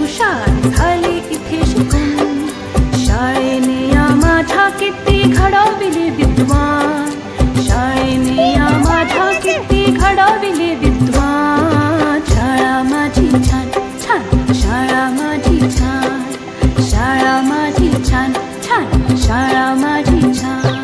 हुशार झाले इथे शिकून. शाळेने या माझ्या किती घडविले विद्वान. शाळेने या माझ्या किती घडविले विद्वान. शाळा माझी छान छान, शाळा माझी छान, शाळा माझी छान छान, शाळा माझी छान.